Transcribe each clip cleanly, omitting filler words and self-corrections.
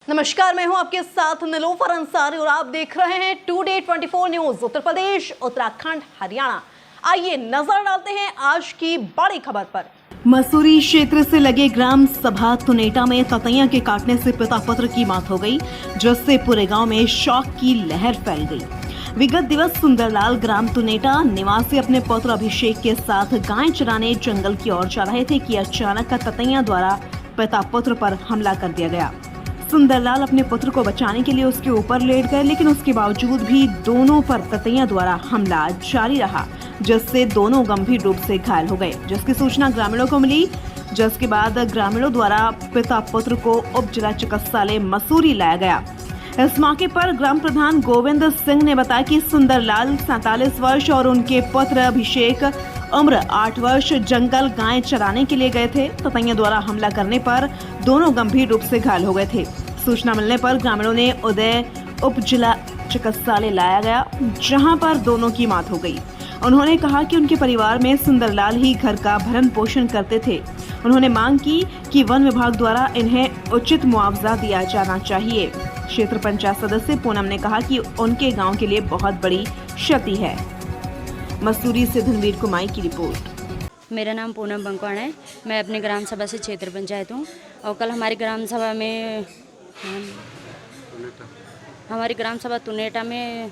नमस्कार, मैं हूं आपके साथ निलोफर अंसारी और आप देख रहे हैं टुडे 24 न्यूज। उत्तर प्रदेश, उत्तराखंड, हरियाणा। आइए नजर डालते हैं आज की बड़ी खबर पर। मसूरी क्षेत्र से लगे ग्राम सभा तुनेटा में ततैया के काटने से पिता पुत्र की मौत हो गई, जिससे पूरे गांव में शौक की लहर फैल गई। विगत दिवस सुंदरलाल ग्राम तुनेटा निवासी अपने पुत्र अभिषेक के साथ गाय चराने जंगल की ओर जा रहे थे कि अचानक ततैया द्वारा पिता पुत्र पर हमला कर दिया गया। सुंदरलाल अपने पुत्र को बचाने के लिए उसके ऊपर लेट गए, लेकिन उसके बावजूद भी दोनों पर ततैया द्वारा हमला जारी रहा, जिससे दोनों गंभीर रूप से घायल हो गए। जिसकी सूचना ग्रामीणों को मिली, जिसके बाद ग्रामीणों द्वारा पिता पुत्र को उप जिला चिकित्सालय मसूरी लाया गया। इस मौके पर ग्राम प्रधान गोविंद सिंह ने बताया कि सुंदरलाल 47 वर्ष और उनके पुत्र अभिषेक उम्र 8 वर्ष जंगल गाय चराने के लिए गए थे। ततैया द्वारा हमला करने पर दोनों गंभीर रूप से घायल हो गए थे। सूचना मिलने पर ग्रामीणों ने उदय उप जिला चिकित्सालय लाया गया, जहां पर दोनों की मौत हो गई। उन्होंने कहा कि उनके परिवार में सुंदरलाल ही घर का भरण पोषण करते थे। उन्होंने मांग की कि वन विभाग द्वारा इन्हें उचित मुआवजा दिया जाना चाहिए। क्षेत्र पंचायत सदस्य पूनम ने कहा कि उनके गांव के लिए बहुत बड़ी क्षति है। मसूरी से धनवीर कुमाई की रिपोर्ट। मेरा नाम पूनम बंकवाड़ है। मैं अपने ग्राम सभा से क्षेत्र पंचायत हूँ और कल हमारी ग्राम सभा में तुनेटा में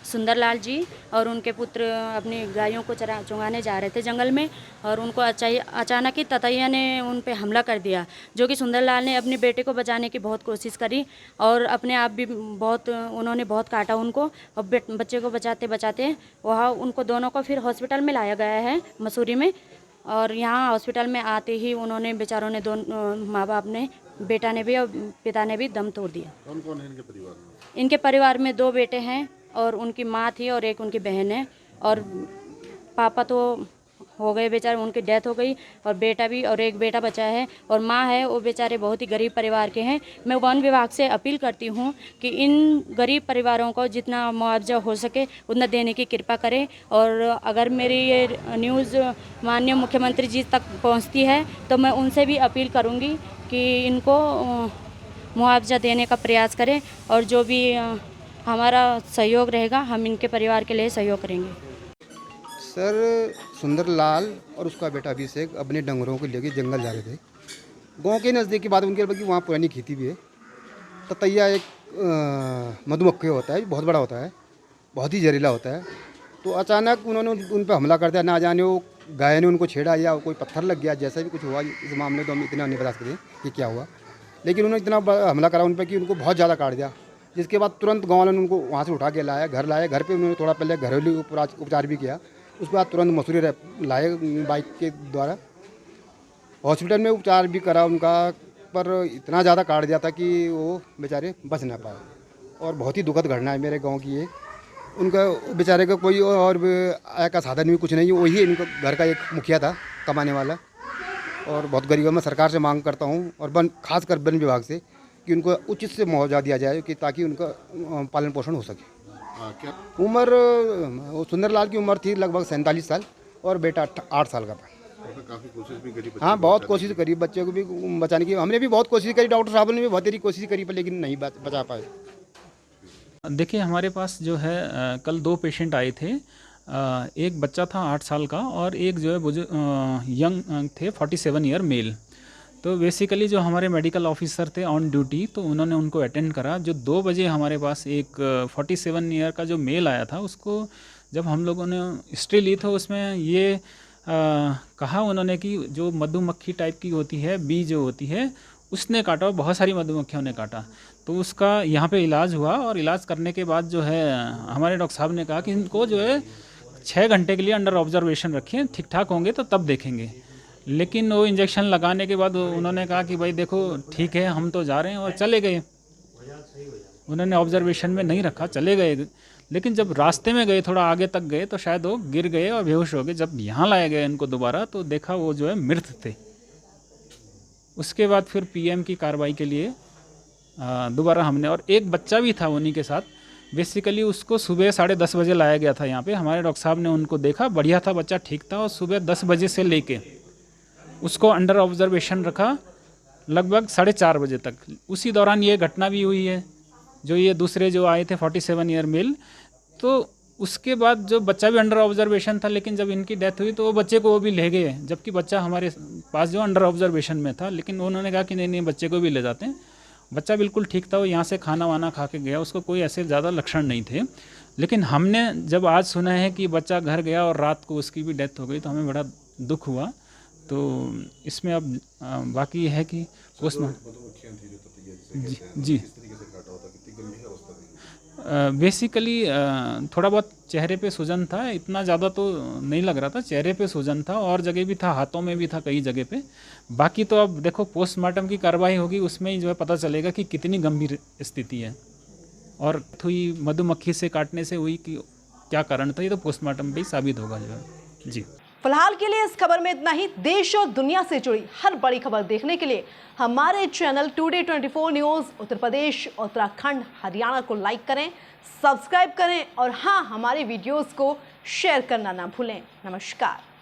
सुंदरलाल जी और उनके पुत्र अपनी गायों को चुगाने जा रहे थे जंगल में, और उनको अचानक ही ततैया ने उन पे हमला कर दिया, जो कि सुंदरलाल ने अपने बेटे को बचाने की बहुत कोशिश करी और अपने आप भी उन्होंने बहुत काटा उनको, और बच्चे को बचाते बचाते वहाँ उनको दोनों को फिर हॉस्पिटल में लाया गया है मसूरी में। और यहाँ हॉस्पिटल में आते ही उन्होंने बेचारों ने दोनों माँ बाप ने, बेटा ने भी और पिता ने भी दम तोड़ दिया। कौन कौन है इनके परिवार में? इनके परिवार में 2 बेटे हैं और उनकी माँ थी और एक उनकी बहन है, और पापा तो हो गए बेचारे, उनकी डेथ हो गई, और बेटा भी और एक बेटा बचा है, और माँ है वो बेचारे बहुत ही गरीब परिवार के हैं। मैं वन विभाग से अपील करती हूँ कि इन गरीब परिवारों को जितना मुआवजा हो सके उतना देने की कृपा करें, और अगर मेरी ये न्यूज़ माननीय मुख्यमंत्री जी तक पहुँचती है तो मैं उनसे भी अपील करूँगी कि इनको मुआवजा देने का प्रयास करें, और जो भी हमारा सहयोग रहेगा हम इनके परिवार के लिए सहयोग करेंगे। सर, सुंदरलाल और उसका बेटा अभिषेक अपने डंगरों को लेकर जंगल जा रहे थे। गांव के नज़दीक की बात उनके, बल्कि वहाँ पुरानी खेती भी है। ततैया एक मधुमक्खी होता है, बहुत बड़ा होता है, बहुत ही जहरीला होता है। तो अचानक उन्होंने उन पर हमला कर दिया। ना जाने वो गाय ने उनको छेड़ा या कोई पत्थर लग गया, जैसा भी कुछ हुआ। इस मामले तो हम इतना नहीं बता सकते कि क्या हुआ, लेकिन उन्होंने इतना हमला करा उन पर कि उनको बहुत ज़्यादा काट दिया। जिसके बाद तुरंत गाँव वालों ने उनको वहाँ से उठा के लाया, घर लाया। घर पे उन्होंने थोड़ा पहले घरेलू उपचार भी किया। उसके बाद तुरंत मसूरी लाए बाइक के द्वारा। हॉस्पिटल में उपचार भी करा उनका, पर इतना ज़्यादा काट दिया था कि वो बेचारे बच ना पाए। और बहुत ही दुखद घटना है मेरे गांव की ये। उनका बेचारे का कोई और आय का साधन भी कुछ नहीं है। वही इनका घर का एक मुखिया था कमाने वाला, और बहुत गरीब है। मैं सरकार से मांग करता हूँ, और खासकर वन विभाग से, कि उनको उचित से मुआवजा दिया जाए, कि ताकि उनका पालन पोषण हो सके। क्या उम्र सुंदरलाल की उम्र थी लगभग 47 साल, और बेटा 8 साल का था। काफ़ी कोशिश भी करी? हाँ, बहुत कोशिश करी बच्चे को भी बचाने की। हमने भी बहुत कोशिश करी, डॉक्टर साहब ने भी बहुत तेरी कोशिश करी, पर लेकिन नहीं बचा पाए। देखिए, हमारे पास जो है कल 2 पेशेंट आए थे। एक बच्चा था 8 साल का, और एक जो है यंग थे 47 ईयर मेल। तो बेसिकली जो हमारे मेडिकल ऑफिसर थे ऑन ड्यूटी, तो उन्होंने उनको अटेंड करा। जो 2 बजे हमारे पास एक 47 ईयर का जो मेल आया था, उसको जब हम लोगों ने हिस्ट्री ली तो उसमें ये कहा उन्होंने कि जो मधुमक्खी टाइप की होती है, बी जो होती है, उसने काटा, और बहुत सारी मधुमक्खियों ने काटा। तो उसका यहाँ पे इलाज हुआ, और इलाज करने के बाद जो है हमारे डॉक्टर साहब ने कहा कि इनको जो है 6 घंटे के लिए अंडर ऑब्जर्वेशन रखें, ठीक ठाक होंगे तो तब देखेंगे। लेकिन वो इंजेक्शन लगाने के बाद उन्होंने कहा कि भाई देखो ठीक है, हम तो जा रहे हैं, और चले गए। उन्होंने ऑब्जर्वेशन में नहीं रखा, चले गए। लेकिन जब रास्ते में गए, थोड़ा आगे तक गए, तो शायद वो गिर गए और बेहोश हो गए। जब यहाँ लाया गया इनको दोबारा, तो देखा वो जो है मृत थे। उसके बाद फिर पीएम की कार्रवाई के लिए दोबारा हमने, और एक बच्चा भी था उन्हीं के साथ। बेसिकली उसको सुबह 10:30 बजे लाया गया था यहाँ पे। हमारे डॉक्टर साहब ने उनको देखा, बढ़िया था, बच्चा ठीक था, और सुबह 10 बजे से लेके उसको अंडर ऑब्जर्वेशन रखा लगभग 4:30 बजे तक। उसी दौरान ये घटना भी हुई है, जो ये दूसरे जो आए थे 47 ईयर मेल, तो उसके बाद जो बच्चा भी अंडर ऑब्जर्वेशन था, लेकिन जब इनकी डेथ हुई तो वो बच्चे को वो भी ले गए, जबकि बच्चा हमारे पास जो अंडर ऑब्जर्वेशन में था, लेकिन उन्होंने कहा कि नहीं नहीं बच्चे को भी ले जाते हैं। बच्चा बिल्कुल ठीक था, वो यहाँ से खाना वाना खा के गया, उसको कोई ऐसे ज़्यादा लक्षण नहीं थे। लेकिन हमने जब आज सुना है कि बच्चा घर गया और रात को उसकी भी डेथ हो गई, तो हमें बड़ा दुख हुआ। तो इसमें अब बाकी है कि जी बेसिकली थोड़ा बहुत चेहरे पे सूजन था, इतना ज़्यादा तो नहीं लग रहा था, चेहरे पे सूजन था और जगह भी था, हाथों में भी था कई जगह पे। बाकी तो अब देखो पोस्टमार्टम की कार्रवाई होगी, उसमें ही जो है पता चलेगा कि कितनी गंभीर स्थिति है और हुई मधुमक्खी से काटने से हुई कि क्या कारण था, ये तो पोस्टमार्टम पे ही साबित होगा जो है। जी फिलहाल के लिए इस खबर में इतना ही। देश और दुनिया से जुड़ी हर बड़ी खबर देखने के लिए हमारे channel today 24 news Uttar Pradesh, Uttarakhand, Haryana को लाइक करें, सब्सक्राइब करें और हाँ, हमारे वीडियोस को शेयर करना ना भूलें। नमस्कार।